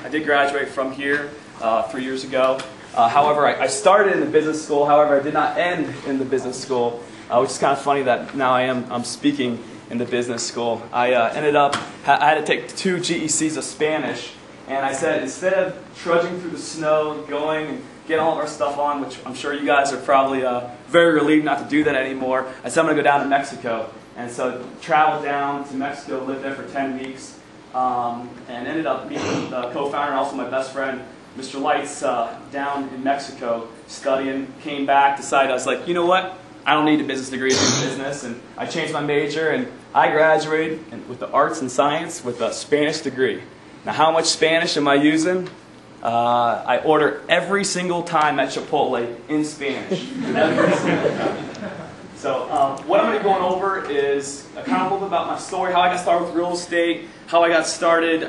I did graduate from here 3 years ago. However, I started in the business school. However, I did not end in the business school, which is kind of funny that now I'm speaking in the business school. I ended up, I had to take 2 GECs of Spanish, and I said instead of trudging through the snow, going and getting all of our stuff on, which I'm sure you guys are probably very relieved not to do that anymore, I said I'm going to go down to Mexico. And so traveled down to Mexico, lived there for 10 weeks, and ended up meeting the co-founder and also my best friend, Mr. Lights, down in Mexico studying. Came back, decided I was like, you know what? I don't need a business degree to do business, and I changed my major, and I graduated with the arts and science with a Spanish degree. Now, how much Spanish am I using? I order every single time at Chipotle in Spanish. Every single time. So what I'm going to be going over is kind of a little bit about my story, how I got started with real estate, how I got started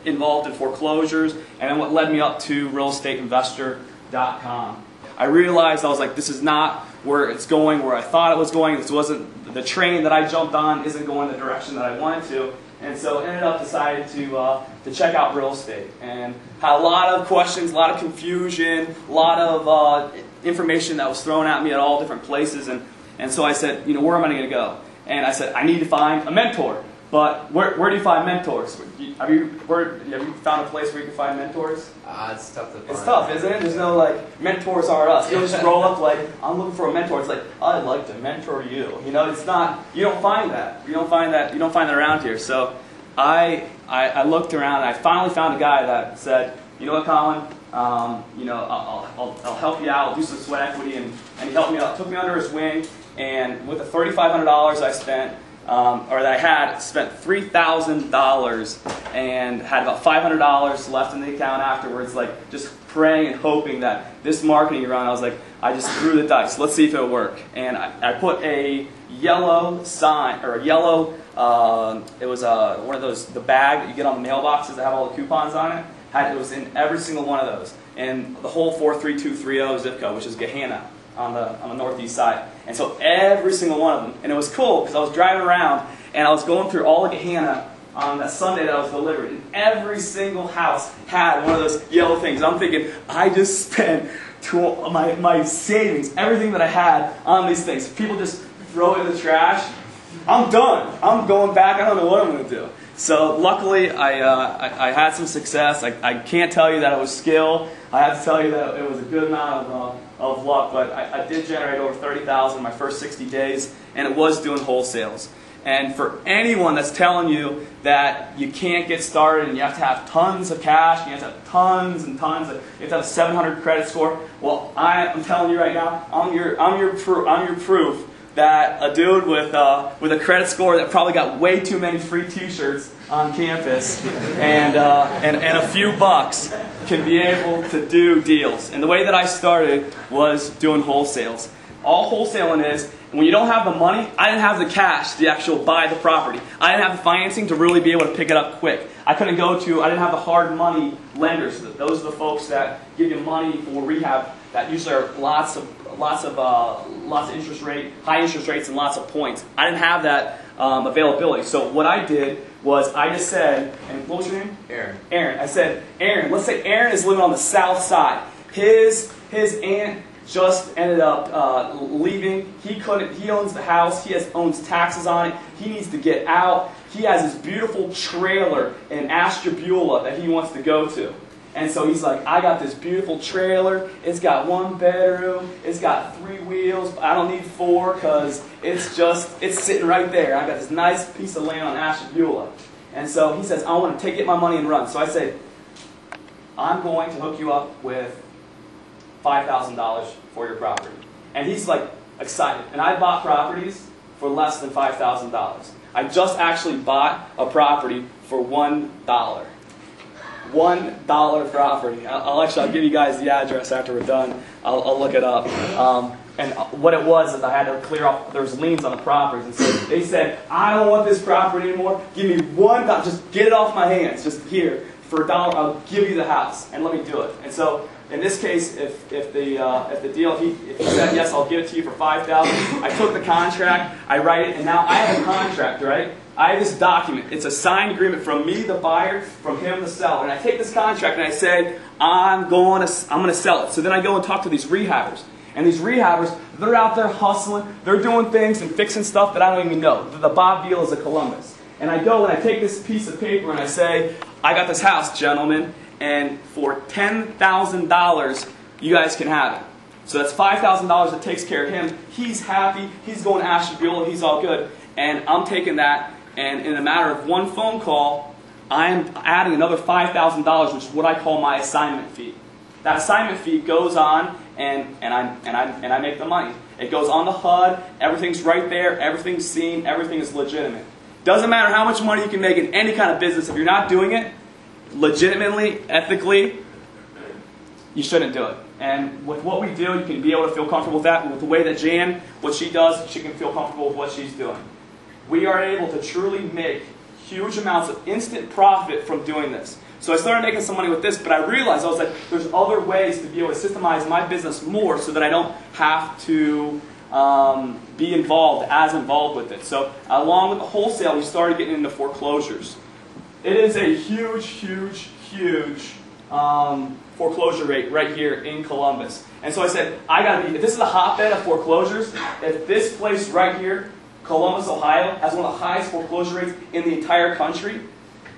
involved in foreclosures, and then what led me up to realestateinvestor.com. I realized, I was like, this is not where it's going, where I thought it was going. This wasn't, the train that I jumped on isn't going the direction that I wanted to. And so ended up decided to check out real estate. And had a lot of questions, a lot of confusion, a lot of information that was thrown at me at all different places. And so I said, you know, where am I going to go? And I said, I need to find a mentor. But where do you find mentors? Have you found a place where you can find mentors? It's tough to find. It's tough, isn't it? There's no like, mentors are us. You'll just roll up like, I'm looking for a mentor. It's like, I'd like to mentor you. You know, it's not, you don't find that. You don't find that around here. So I looked around and I finally found a guy that said, you know what, Colin? You know, I'll help you out. I'll do some sweat equity, and he helped me out. Took me under his wing, and with the $3,500 I spent, or that I had, spent $3,000 and had about $500 left in the account afterwards. Like just praying and hoping that this marketing run, I was like, I just threw the dice. Let's see if it'll work. And I put a yellow sign, or a yellow. It was one of those, the bag that you get on the mailboxes that have all the coupons on it. It was in every single one of those, and the whole 43230 zip code, which is Gehenna on the northeast side. And so every single one of them, and it was cool because I was driving around and I was going through all of Gehenna on that Sunday that I was delivered, and every single house had one of those yellow things. And I'm thinking, I just spent my savings, everything that I had on these things. People just throw it in the trash. I'm done. I'm going back. I don't know what I'm going to do. So luckily, I had some success. I can't tell you that it was skill. I have to tell you that it was a good amount of luck. But I did generate over $30,000 in my first 60 days, and it was doing wholesales. And for anyone that's telling you that you can't get started and you have to have tons of cash, you have to have tons and tons, you have to have a 700 credit score, well, I'm telling you right now, I'm your proof that a dude with a credit score that probably got way too many free T-shirts on campus and a few bucks can be able to do deals. And the way that I started was doing wholesales. All wholesaling is, when you don't have the money, I didn't have the cash to actually buy the property. I didn't have the financing to really be able to pick it up quick. I didn't have the hard money lenders. Those are the folks that give you money for rehab that usually are lots of interest rate, high interest rates, and lots of points. I didn't have that availability. So what I did was I just said, and what was your name? Aaron. Aaron. I said, Aaron. Let's say Aaron is living on the south side. His aunt just ended up leaving. He owns the house. He owns taxes on it. He needs to get out. He has this beautiful trailer in Ashtabula that he wants to go to. And so he's like, I got this beautiful trailer. It's got 1 bedroom. It's got 3 wheels. I don't need 4 because it's sitting right there. I got this nice piece of land on Ashtabula. And so he says, I want to get my money and run. So I say, I'm going to hook you up with $5,000 for your property. And he's like excited. And I bought properties for less than $5,000. I just actually bought a property for $1. $1 property. I'll give you guys the address after we're done. I'll look it up. And what it was is I had to clear off, there was liens on the properties. And so they said, I don't want this property anymore. Give me $1. Just get it off my hands. Just here. For $1, I'll give you the house. And let me do it. And so in this case, if the deal, if he said, yes, I'll give it to you for $5,000, I took the contract, I write it, and now I have a contract, right? I have this document. It's a signed agreement from me, the buyer, from him, the seller. And I take this contract and I say, I'm going to sell it. So then I go and talk to these rehabbers. And these rehabbers, they're out there hustling. They're doing things and fixing stuff that I don't even know. The Bob Vilas of Columbus. And I go and I take this piece of paper and I say, I got this house, gentlemen, and for $10,000, you guys can have it. So that's $5,000 that takes care of him. He's happy. He's going to Ashtabula. He's all good. And I'm taking that, and in a matter of one phone call, I'm adding another $5,000, which is what I call my assignment fee. That assignment fee goes on, and I make the money. It goes on the HUD. Everything's right there. Everything's seen. Everything is legitimate. Doesn't matter how much money you can make in any kind of business. If you're not doing it legitimately, ethically, you shouldn't do it. And with what we do, you can be able to feel comfortable with that. And with the way that Jan, what she does, she can feel comfortable with what she's doing. We are able to truly make huge amounts of instant profit from doing this. So I started making some money with this, but I realized, I was like, there's other ways to be able to systemize my business more so that I don't have to be as involved with it. So along with the wholesale, we started getting into foreclosures. It is a huge, huge, huge foreclosure rate right here in Columbus. And so I said, if this is a hotbed of foreclosures, if this place right here, Columbus, Ohio, has one of the highest foreclosure rates in the entire country,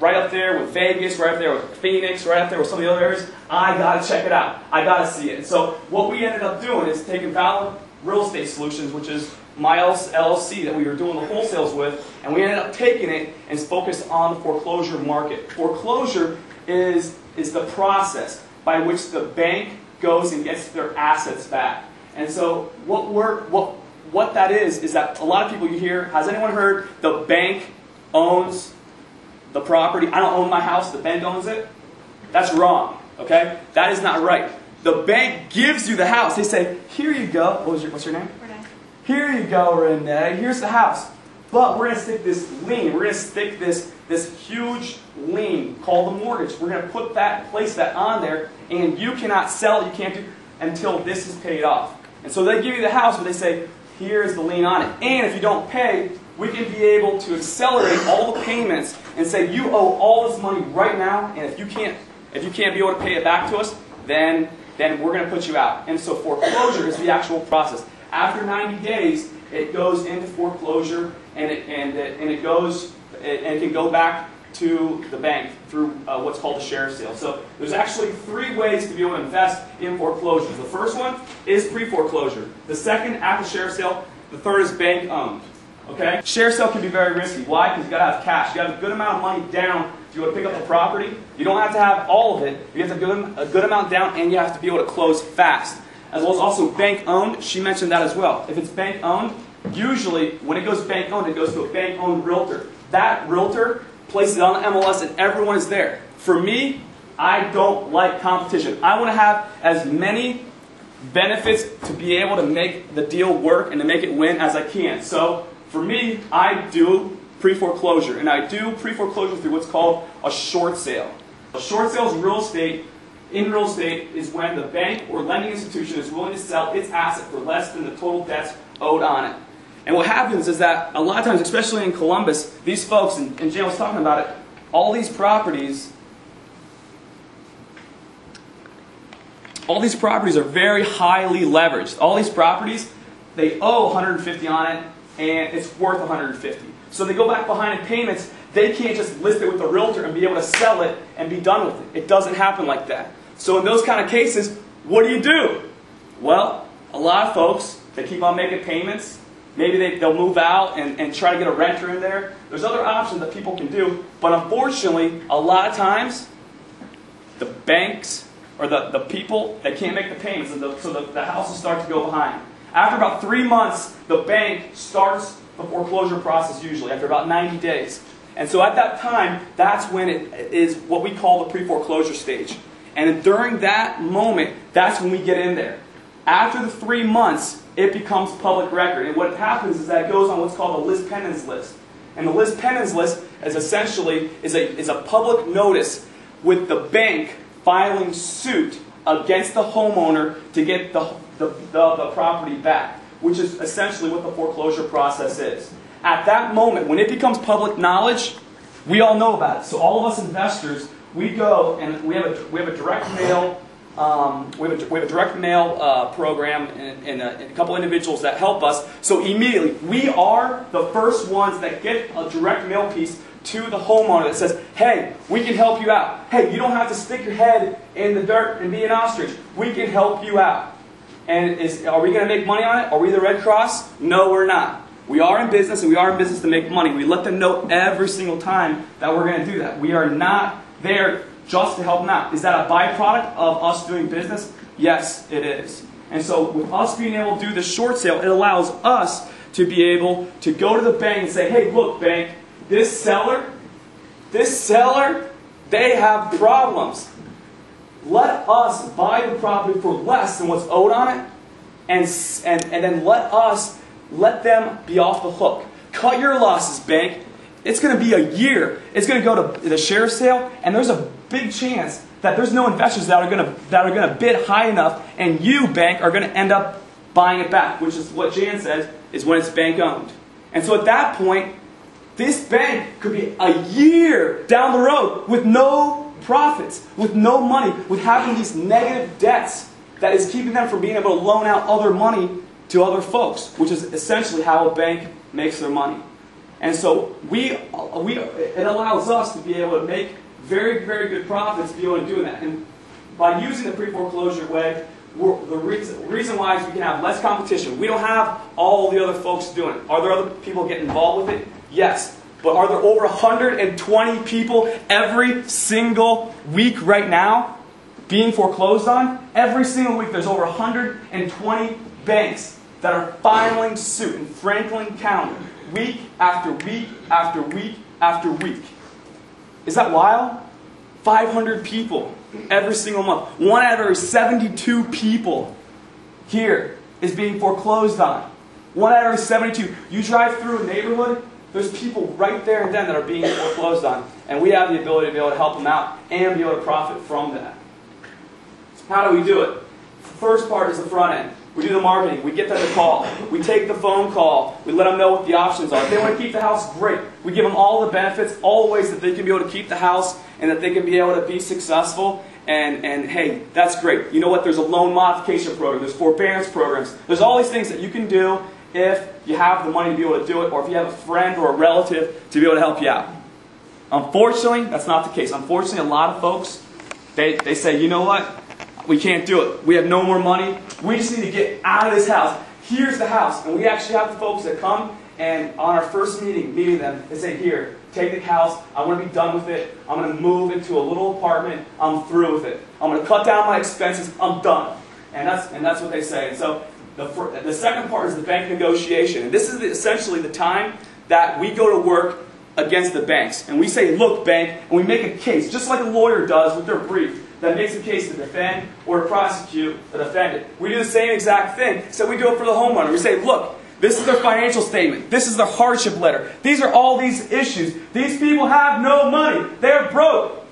right up there with Vegas, right up there with Phoenix, right up there with some of the other areas, I got to check it out. I got to see it. And so what we ended up doing is taking Valid Real Estate Solutions, which is my LLC that we were doing the wholesales with, and we ended up taking it and focused on the foreclosure market. Foreclosure is the process by which the bank goes and gets their assets back. And so what that is that a lot of people you hear, has anyone heard the bank owns the property? I don't own my house, the bank owns it. That's wrong, okay? That is not right. The bank gives you the house. They say, here you go. What's your name? Renee. Here you go, Renee. Here's the house. But we're going to stick this lien. We're going to stick this huge lien called the mortgage. We're going to place that on there, and you cannot sell it. You can't do until this is paid off. And so they give you the house, but they say, here's the lien on it. And if you don't pay, we can be able to accelerate all the payments and say, you owe all this money right now, and if you can't be able to pay it back to us, then we're going to put you out. And so foreclosure is the actual process. After 90 days, it goes into foreclosure, and it can go back to the bank through what's called a share sale. So there's actually 3 ways to be able to invest in foreclosures. The first one is pre-foreclosure. The second, after share sale. The third is bank owned. Okay? Share sale can be very risky. Why? Because you've got to have cash. You have a good amount of money down to be able to pick up the property. You don't have to have all of it. You have to have a good amount down, and you have to be able to close fast. As well as also bank owned. She mentioned that as well. If it's bank owned, usually when it goes bank owned, it goes to a bank owned realtor. That realtor places it on the MLS and everyone is there. For me, I don't like competition. I want to have as many benefits to be able to make the deal work and to make it win as I can. So for me, I do pre-foreclosure, and I do pre-foreclosure through what's called a short sale. A short sale is real estate. In real estate is when the bank or lending institution is willing to sell its asset for less than the total debts owed on it. And what happens is that a lot of times, especially in Columbus, these folks, and Jan was talking about it, all these properties are very highly leveraged. All these properties, they owe $150 on it, and it's worth $150. So they go back behind in payments. They can't just list it with the realtor and be able to sell it and be done with it. It doesn't happen like that. So in those kind of cases, what do? Well, a lot of folks, they keep on making payments. Maybe they'll move out and try to get a renter in there. There's other options that people can do. But unfortunately, a lot of times, the banks or the people, they can't make the payments. So the houses start to go behind. After about 3 months, the bank starts the foreclosure process usually, after about 90 days. And so at that time, that's when it is what we call the pre-foreclosure stage. And during that moment, that's when we get in there. After the 3 months, it becomes public record. And what happens is that it goes on what's called a lis pendens list. And the lis pendens list is essentially a public notice with the bank filing suit against the homeowner to get the property back, which is essentially what the foreclosure process is. At that moment, when it becomes public knowledge, we all know about it. So all of us investors, we go and we have a direct mail. We have a direct mail program and a couple individuals that help us. So immediately, we are the first ones that get a direct mail piece to the homeowner that says, hey, we can help you out. Hey, you don't have to stick your head in the dirt and be an ostrich. We can help you out. And are we going to make money on it? Are we the Red Cross? No, we're not. We are in business, and we are in business to make money. We let them know every single time that we're going to do that. We are not there just to help them out. Is that a byproduct of us doing business? Yes, it is. And so with us being able to do the short sale, it allows us to be able to go to the bank and say, hey, look, bank, this seller, they have problems. Let us buy the property for less than what's owed on it, and then let them be off the hook. Cut your losses, bank. It's going to be a year. It's going to go to the share sale, and there's a big chance that there's no investors that are going to bid high enough, and you, bank, are going to end up buying it back, which is what Jan says is when it's bank owned. And so at that point, this bank could be a year down the road with no profits, with no money, with having these negative debts that is keeping them from being able to loan out other money to other folks, which is essentially how a bank makes their money. And so it allows us to be able to make very, very good profits to be able to do that. And by using the pre-foreclosure way, the reason why is we can have less competition. We don't have all the other folks doing it. Are there other people getting involved with it? Yes. But are there over 120 people every single week right now being foreclosed on? Every single week there's over 120 banks that are filing suit in Franklin County week after week after week after week. Is that wild? 500 people every single month. 1 out of every 72 people here is being foreclosed on. 1 out of every 72. You drive through a neighborhood, there's people right there and then that are being foreclosed on. And we have the ability to be able to help them out and be able to profit from that. How do we do it? The first part is the front end. We do the marketing. We get them to call. We take the phone call. We let them know what the options are. If they want to keep the house, great. We give them all the benefits, all the ways that they can be able to keep the house and that they can be able to be successful. And hey, that's great. You know what? There's a loan modification program. There's forbearance programs. There's all these things that you can do if you have the money to be able to do it, or if you have a friend or a relative to be able to help you out. Unfortunately, that's not the case. Unfortunately, a lot of folks, they say, you know what? We can't do it. We have no more money. We just need to get out of this house. Here's the house. And we actually have the folks that come and on our first meeting them, they say, here, take the house. I want to be done with it. I'm going to move into a little apartment. I'm through with it. I'm going to cut down my expenses. I'm done. And that's what they say. And so the second part is the bank negotiation. And this is essentially the time that we go to work against the banks. And we say, look, bank, and we make a case, just like a lawyer does with their brief, that makes a case to defend or to prosecute the defendant. We do the same exact thing, so we do it for the homeowner. We say, look, this is their financial statement. This is their hardship letter. These are all these issues. These people have no money. They're broke.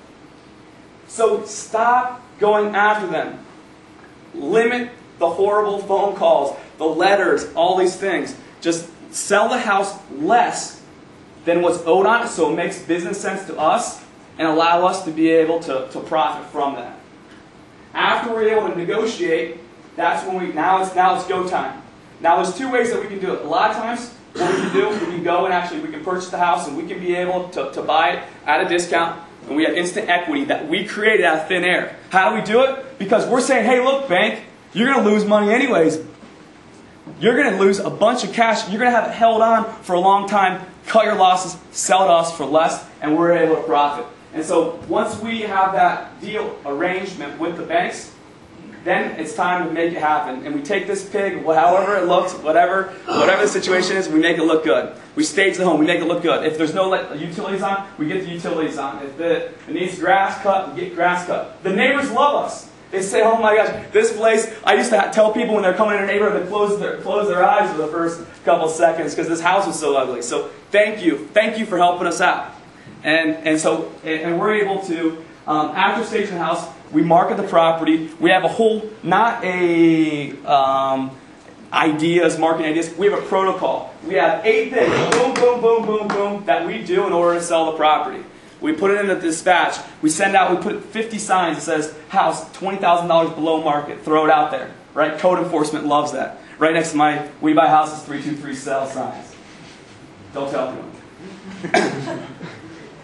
So stop going after them. Limit the horrible phone calls, the letters, all these things. Just sell the house less than what's owed on it so it makes business sense to us and allow us to be able to profit from that. After we're able to negotiate, that's when now it's go time. Now there's two ways that we can do it. A lot of times what we can do, we can go and actually we can purchase the house and we can be able to buy it at a discount, and we have instant equity that we created out of thin air. How do we do it? Because we're saying, hey, look, bank, you're going to lose money anyways. You're going to lose a bunch of cash. You're going to have it held on for a long time. Cut your losses, sell it to us for less, and we're able to profit. And so once we have that deal arrangement with the banks, then it's time to make it happen. And we take this pig, however it looks, whatever the situation is, we make it look good. We stage the home, we make it look good. If there's no utilities on, we get the utilities on. If it needs grass cut, we get grass cut. The neighbors love us. They say, oh my gosh, this place, I used to tell people when they're coming in a neighborhood to close their eyes for the first couple seconds because this house was so ugly. So thank you for helping us out. And we're able to, after staging the house, we market the property. We have a whole, not a ideas, marketing ideas. We have a protocol. We have 8 things, boom, boom, boom, boom, boom, that we do in order to sell the property. We put it in the dispatch. We send out, we put 50 signs that says, house, $20,000 below market. Throw it out there. Right? Code enforcement loves that. Right next to my We Buy Houses 323 sell signs. Don't tell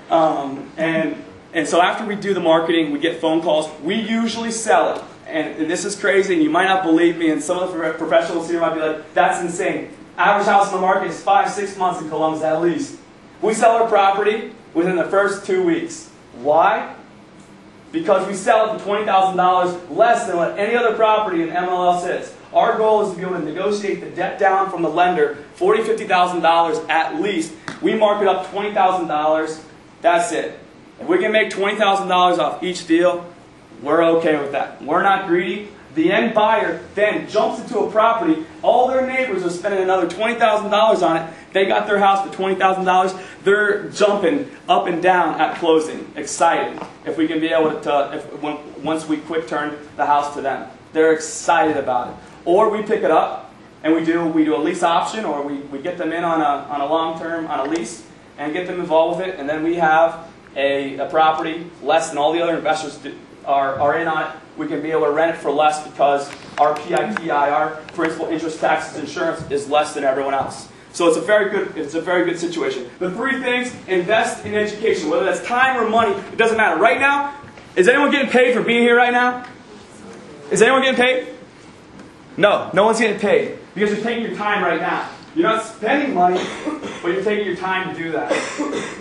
anyone. And so after we do the marketing, we get phone calls. We usually sell it. And this is crazy, and you might not believe me, and some of the professionals here might be like, that's insane. Average house in the market is 5-6 months in Columbus at least. We sell our property within the first 2 weeks. Why? Because we sell it for $20,000 less than what any other property in MLS is. Our goal is to be able to negotiate the debt down from the lender, $40,000, $50,000 at least. We mark it up $20,000. That's it. If we can make $20,000 off each deal, we're okay with that. We're not greedy. The end buyer then jumps into a property. All their neighbors are spending another $20,000 on it. They got their house for $20,000. They're jumping up and down at closing, excited. If we can be able to, once we quick turn the house to them, they're excited about it. Or we pick it up and we do a lease option, or we get them in on a long term, on a lease, and get them involved with it, and then we have a property less than all the other investors are in on it. We can be able to rent it for less because our PITI, our principal, interest, taxes, insurance, is less than everyone else. So it's a very good situation. The 3 things: invest in education, whether that's time or money. It doesn't matter. Right now, is anyone getting paid for being here right now? Is anyone getting paid? No, no one's getting paid because you're taking your time right now. You're not spending money, but you're taking your time to do that.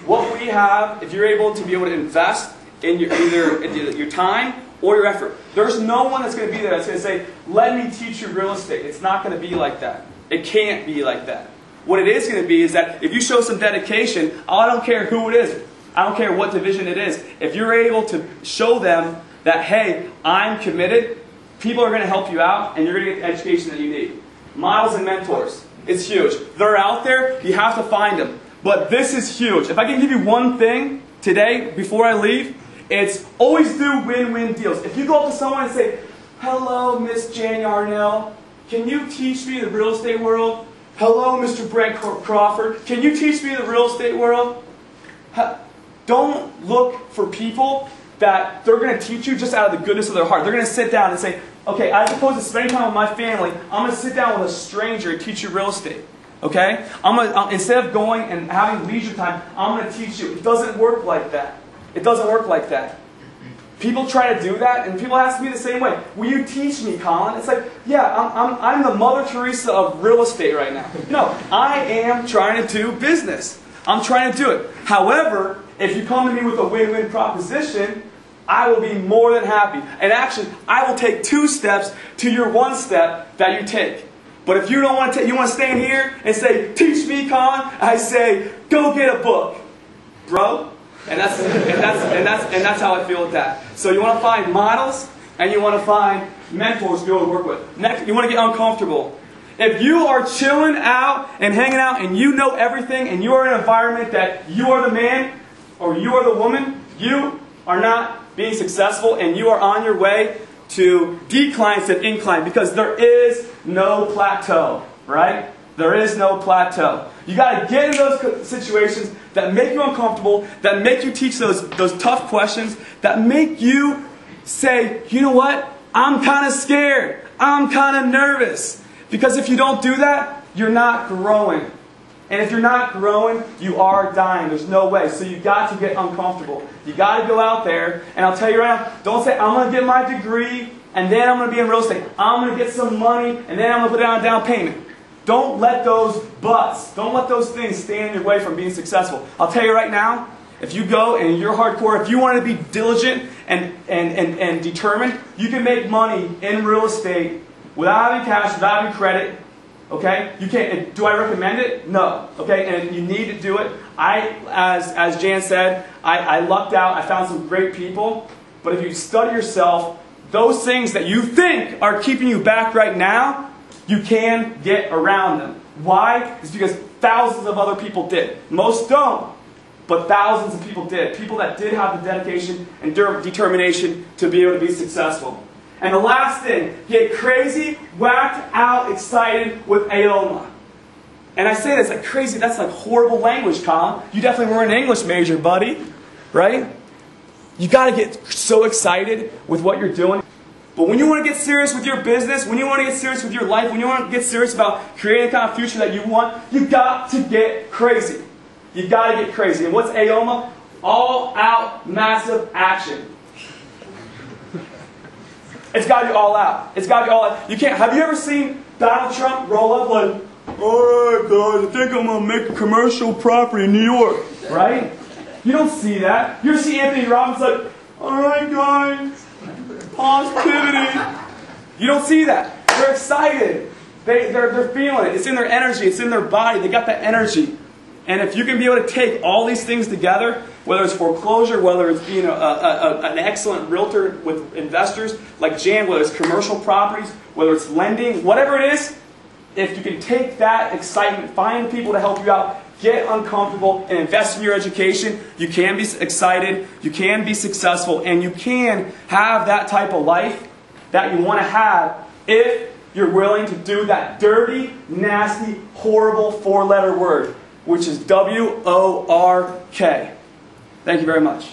What we have, if you're able to invest in either your time or your effort, there's no one that's going to be there that's going to say, let me teach you real estate. It's not going to be like that. It can't be like that. What it is going to be is that if you show some dedication, I don't care who it is. I don't care what division it is. If you're able to show them that, hey, I'm committed, people are going to help you out, and you're going to get the education that you need. Models and mentors. It's huge. They're out there. You have to find them. But this is huge. If I can give you one thing today before I leave, it's always do win-win deals. If you go up to someone and say, hello, Miss Jane Yarnell, can you teach me the real estate world? Hello, Mr. Brent Crawford, can you teach me the real estate world? Don't look for people that they're going to teach you just out of the goodness of their heart. They're going to sit down and say, okay, as opposed to spending time with my family, I'm going to sit down with a stranger and teach you real estate. Okay? Instead of going and having leisure time, I'm going to teach you. It doesn't work like that. It doesn't work like that. People try to do that, and people ask me the same way. Will you teach me, Colin? It's like, yeah, I'm the Mother Teresa of real estate right now. No, I am trying to do business. I'm trying to do it. However, if you come to me with a win-win proposition, I will be more than happy. And actually, I will take 2 steps to your 1 step that you take. But if you don't want to, you want to stand here and say, teach me, Colin, I say, go get a book, bro. And that's how I feel with that. So you want to find models, and you want to find mentors to be able to work with. Next, you want to get uncomfortable. If you are chilling out and hanging out and you know everything and you are in an environment that you are the man or you are the woman, you are not being successful and you are on your way to decline instead of incline, because there is no plateau, right? There is no plateau. You got to get in those situations that make you uncomfortable, that make you teach those tough questions, that make you say, you know what? I'm kind of scared. I'm kind of nervous. Because if you don't do that, you're not growing. And if you're not growing, you are dying. There's no way. So you got to get uncomfortable. You got to go out there, and I'll tell you right now, don't say, I'm going to get my degree, and then I'm going to be in real estate. I'm going to get some money, and then I'm going to put down a down payment. Don't let those buts, don't let those things stand in your way from being successful. I'll tell you right now, if you go and you're hardcore, if you want to be diligent and determined, you can make money in real estate without having cash, without having credit. Okay? You can't. Do I recommend it? No. Okay? And you need to do it. As Jan said, I lucked out. I found some great people. But if you study yourself, those things that you think are keeping you back right now, you can get around them. Why? It's because thousands of other people did. Most don't. but thousands of people did. People that did have the dedication and determination to be able to be successful. And the last thing, get crazy, whacked out, excited with AOMA. And I say this like crazy, that's like horrible language, Colin. You definitely weren't an English major, buddy. Right? You got to get so excited with what you're doing. But when you want to get serious with your business, when you want to get serious with your life, when you want to get serious about creating the kind of future that you want, you got to get crazy. You got to get crazy. And what's AOMA? All out, massive action. It's got to be all out. It's got to be all out. You can't. Have you ever seen Donald Trump roll up like, alright guys, I think I'm going to make a commercial property in New York. Right? You don't see that. You ever see Anthony Robbins like, alright guys, positivity. You don't see that. They're excited. They're feeling it. It's in their energy. It's in their body. They got that energy. And if you can be able to take all these things together, whether it's foreclosure, whether it's being an excellent realtor with investors like Jan, whether it's commercial properties, whether it's lending, whatever it is, if you can take that excitement, find people to help you out, get uncomfortable, and invest in your education, you can be excited, you can be successful, and you can have that type of life that you want to have if you're willing to do that dirty, nasty, horrible four-letter word, which is W-O-R-K. Thank you very much.